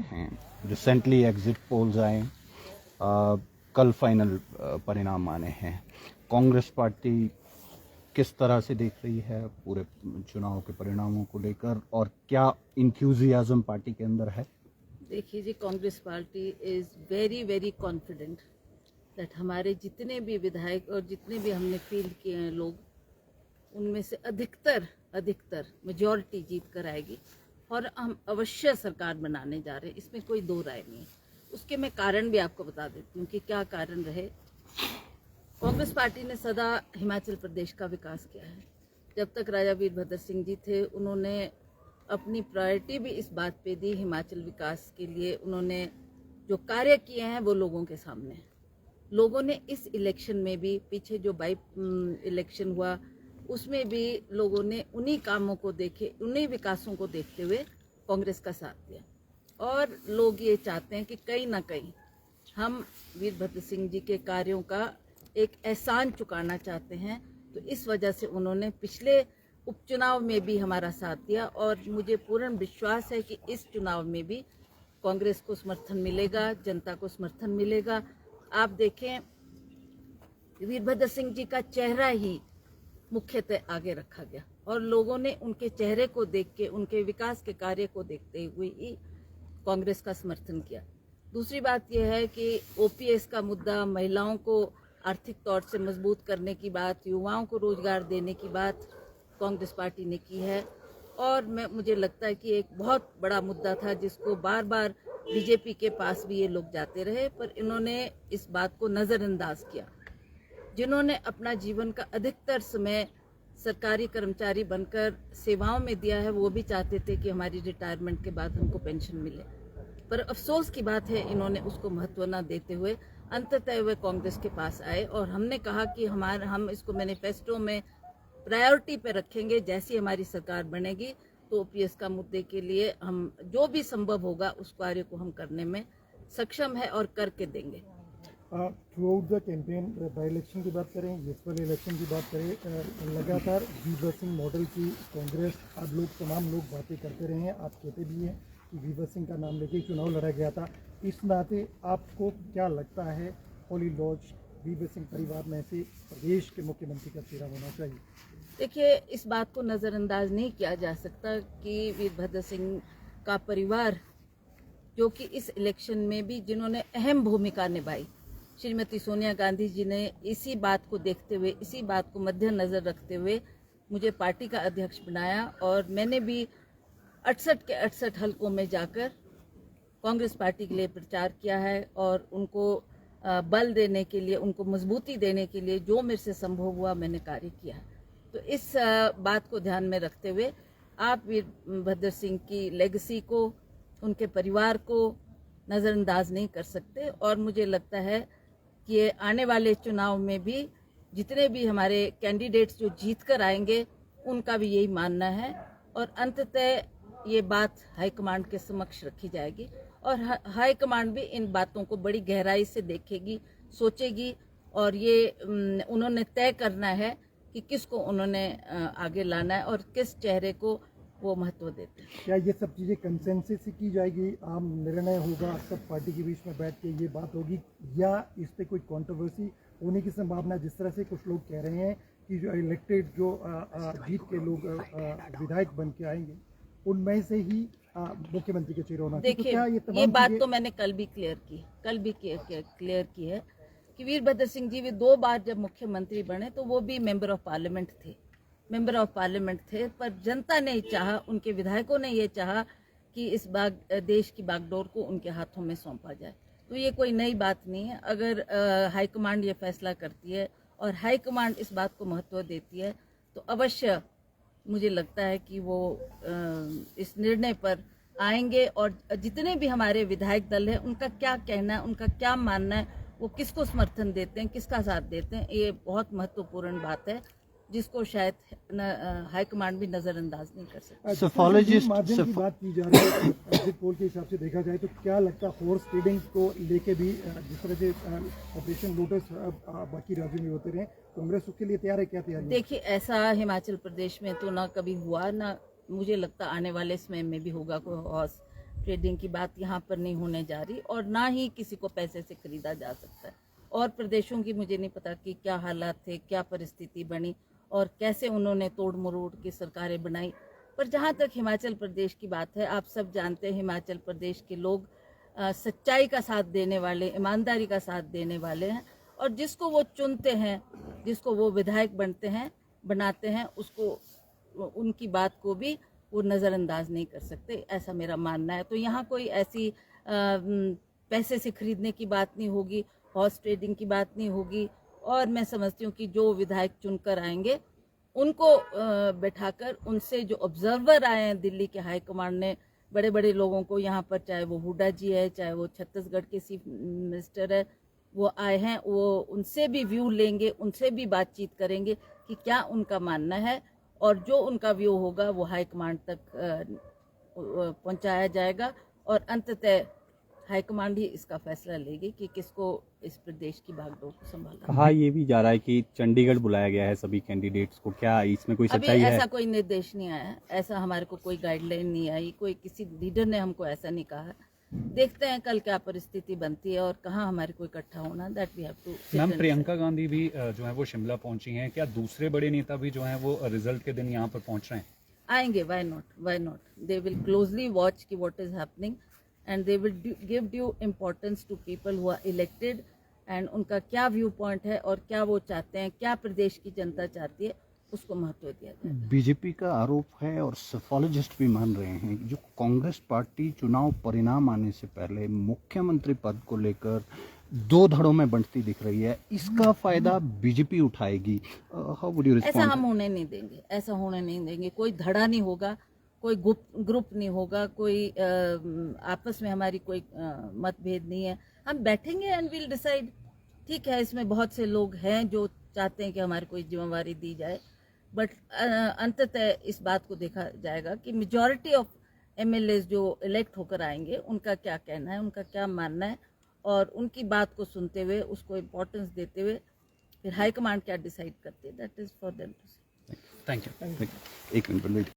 हैं। Recently exit polls आए, कल फाइनल परिणाम आने हैं। कांग्रेस पार्टी किस तरह से देख रही है पूरे चुनाव के परिणामों को लेकर, और क्या इंथ्यूजियाज्म पार्टी के अंदर है? देखिए जी, Congress party is very very confident that हमारे जितने भी विधायक और जितने भी हमने फील्ड किए हैं लोग, उनमें से अधिकतर मेजॉरिटी जीत कर आएगी और हम अवश्य सरकार बनाने जा रहे हैं, इसमें कोई दो राय नहीं है। उसके मैं कारण भी आपको बता देती हूँ कि क्या कारण रहे। कांग्रेस पार्टी ने सदा हिमाचल प्रदेश का विकास किया है। जब तक राजा वीरभद्र सिंह जी थे, उन्होंने अपनी प्रायोरिटी भी इस बात पे दी, हिमाचल विकास के लिए उन्होंने जो कार्य किए हैं वो लोगों के सामने हैं। लोगों ने इस इलेक्शन में भी, पीछे जो बाई इलेक्शन हुआ उसमें भी लोगों ने उन्हीं कामों को देखे, उन्हीं विकासों को देखते हुए कांग्रेस का साथ दिया। और लोग ये चाहते हैं कि कहीं ना कहीं हम वीरभद्र सिंह जी के कार्यों का एक एहसान चुकाना चाहते हैं। तो इस वजह से उन्होंने पिछले उपचुनाव में भी हमारा साथ दिया और मुझे पूर्ण विश्वास है कि इस चुनाव में भी कांग्रेस को समर्थन मिलेगा, जनता को समर्थन मिलेगा। आप देखें, वीरभद्र सिंह जी का चेहरा ही मुख्यतः आगे रखा गया और लोगों ने उनके चेहरे को देख के, उनके विकास के कार्य को देखते हुए ही कांग्रेस का समर्थन किया। दूसरी बात यह है कि ओपीएस का मुद्दा, महिलाओं को आर्थिक तौर से मजबूत करने की बात, युवाओं को रोजगार देने की बात कांग्रेस पार्टी ने की है। और मुझे लगता है कि एक बहुत बड़ा मुद्दा था जिसको बार बार बीजेपी के पास भी ये लोग जाते रहे, पर इन्होंने इस बात को नज़रअंदाज किया। जिन्होंने अपना जीवन का अधिकतर समय सरकारी कर्मचारी बनकर सेवाओं में दिया है, वो भी चाहते थे कि हमारी रिटायरमेंट के बाद हमको पेंशन मिले, पर अफसोस की बात है इन्होंने उसको महत्व न देते हुए अंततः वे कांग्रेस के पास आए। और हमने कहा कि हम इसको मैनिफेस्टो में प्रायोरिटी पे रखेंगे। जैसी हमारी सरकार बनेगी तो ओपीएस का मुद्दे के लिए हम जो भी संभव होगा उस कार्य को हम करने में सक्षम है और करके देंगे। Through out the campaign, by election की बात करें, म्यूनसिपल इलेक्शन की बात करें, लगातार वीरभद्र सिंह मॉडल की कांग्रेस, अब तमाम लोग बातें करते रहे हैं। आप कहते भी हैं कि वीरभद्र सिंह का नाम लेके चुनाव लड़ा गया था। इस नाते आपको क्या लगता है होली लॉज वीरभद्र सिंह परिवार में से प्रदेश के मुख्यमंत्री का चेहरा होना चाहिए? देखिए, इस बात को नज़रअंदाज नहीं किया जा सकता कि वीरभद्र सिंह का परिवार, जो कि इस इलेक्शन में भी जिन्होंने अहम भूमिका निभाई, श्रीमती सोनिया गांधी जी ने इसी बात को देखते हुए, इसी बात को मद्देनजर रखते हुए मुझे पार्टी का अध्यक्ष बनाया और मैंने भी 68 के 68 हलकों में जाकर कांग्रेस पार्टी के लिए प्रचार किया है और उनको बल देने के लिए, उनको मजबूती देने के लिए जो मेरे से संभव हुआ मैंने कार्य किया है। तो इस बात को ध्यान में रखते हुए आप वीरभद्र सिंह की लेगेसी को, उनके परिवार को नज़रअंदाज नहीं कर सकते। और मुझे लगता है कि आने वाले चुनाव में भी जितने भी हमारे कैंडिडेट्स जो जीत कर आएंगे उनका भी यही मानना है और अंततः ये बात हाईकमांड के समक्ष रखी जाएगी और हाईकमांड भी इन बातों को बड़ी गहराई से देखेगी, सोचेगी और ये उन्होंने तय करना है कि किसको उन्होंने आगे लाना है और किस चेहरे को वो महत्व देते हैं। क्या ये सब चीज़ें कंसेंसस से की जाएगी, आम निर्णय होगा, सब पार्टी के बीच में बैठ के ये बात होगी, या इस पे कोई कंट्रोवर्सी होने की संभावना? जिस तरह से कुछ लोग कह रहे हैं कि जो इलेक्टेड, जो जीत के लोग विधायक बन के आएंगे उनमें से ही मुख्यमंत्री के चेहरा होना। देखिए, तो ये बात तो मैंने कल भी क्लियर की है कि वीरभद्र सिंह जी भी 2 बार जब मुख्यमंत्री बने तो वो भी मेंबर ऑफ पार्लियामेंट थे, पर जनता ने चाहा, उनके विधायकों ने ये चाहा कि इस देश की बागडोर को उनके हाथों में सौंपा जाए। तो ये कोई नई बात नहीं है। अगर हाईकमांड ये फैसला करती है और हाईकमांड इस बात को महत्व देती है तो अवश्य मुझे लगता है कि वो इस निर्णय पर आएंगे और जितने भी हमारे विधायक दल है उनका क्या कहना है, उनका क्या मानना है, वो किसको समर्थन देते हैं, किसका साथ देते हैं, ये बहुत महत्वपूर्ण बात है जिसको शायद हाईकमांड भी नजरअंदाज नहीं कर सकता। सफोलॉजिस्ट माध्यम की बात की जा रही है, एग्जिट पोल के हिसाब से देखा जाए तो क्या लगता है हॉर्स ट्रेडिंग को लेके भी जिस तरह से ऑपरेशन लोटस बाकी राज्यों में होते रहे, कांग्रेस उसके लिए तैयार है? क्या तैयार है? देखिए, ऐसा हिमाचल प्रदेश में तो ना कभी हुआ, ना मुझे लगता आने वाले समय में भी होगा कोई हॉर्स ट्रेडिंग की बात यहाँ पर नहीं होने जा रही और ना ही किसी को पैसे से खरीदा जा सकता है। और प्रदेशों की मुझे नहीं पता कि क्या हालात थे, क्या परिस्थिति बनी और कैसे उन्होंने तोड़ मरोड़ की सरकारें बनाई। पर जहाँ तक हिमाचल प्रदेश की बात है, आप सब जानते हैं हिमाचल प्रदेश के लोग सच्चाई का साथ देने वाले, ईमानदारी का साथ देने वाले हैं और जिसको वो चुनते हैं, जिसको वो विधायक बनाते हैं, उसको उनकी बात को भी वो नज़रअंदाज नहीं कर सकते, ऐसा मेरा मानना है। तो यहाँ कोई ऐसी पैसे से खरीदने की बात नहीं होगी, हॉर्स ट्रेडिंग की बात नहीं होगी और मैं समझती हूँ कि जो विधायक चुनकर आएंगे उनको बैठाकर उनसे जो ऑब्जर्वर आए हैं दिल्ली के हाई कमांड ने, बड़े बड़े लोगों को यहाँ पर, चाहे वो हुड्डा जी है, चाहे वो छत्तीसगढ़ के चीफ मिनिस्टर है, वो आए हैं, वो उनसे भी व्यू लेंगे, उनसे भी बातचीत करेंगे कि क्या उनका मानना है और जो उनका व्यू होगा वो हाई कमांड तक पहुंचाया जाएगा और अंततः हाईकमांड ही इसका फैसला लेगी कि किसको इस प्रदेश की बागडोर को संभालना। कहा ये भी जा रहा है कि चंडीगढ़ बुलाया गया है सभी कैंडिडेट्स को, क्या इसमें कोई सच्चाई है? ऐसा कोई निर्देश नहीं आया, ऐसा हमारे को कोई गाइडलाइन नहीं आई, कोई किसी लीडर ने हमको ऐसा नहीं कहा। देखते हैं कल क्या परिस्थिति बनती है और कहाँ हमारे को इकट्ठा होना, that we have to. Ma'am, Priyanka Gandhi भी जो है वो शिमला पहुंची हैं, क्या दूसरे बड़े नेता भी जो हैं वो रिजल्ट के दिन यहाँ पर पहुंच रहे हैं? आएंगे, why not. They will closely watch कि what is happening and they will give due importance to people who are elected and उनका क्या व्यू पॉइंट है और क्या वो चाहते हैं, क्या प्रदेश की जनता चाहती है, उसको महत्व दिया जाए। बीजेपी का आरोप है और सोफोलॉजिस्ट भी मान रहे हैं जो कांग्रेस पार्टी चुनाव परिणाम आने से पहले मुख्यमंत्री पद को लेकर दो धड़ों में बंटती दिख रही है, इसका फायदा बीजेपी उठाएगी। How would you respond? ऐसा हम होने नहीं देंगे, ऐसा होने नहीं देंगे। कोई धड़ा नहीं होगा, कोई ग्रुप नहीं होगा, कोई आपस में हमारी कोई मतभेद नहीं है। हम बैठेंगे एंड विल डिसाइड। ठीक है, इसमें बहुत से लोग हैं जो चाहते हैं कि हमारी कोई जिम्मेवारी दी जाए, बट अंततः इस बात को देखा जाएगा कि मेजॉरिटी ऑफ एमएलए जो इलेक्ट होकर आएंगे उनका क्या कहना है, उनका क्या मानना है और उनकी बात को सुनते हुए, उसको इम्पोर्टेंस देते हुए फिर हाईकमांड क्या डिसाइड करती है, that is for them to say. Thank you. एक मिनट।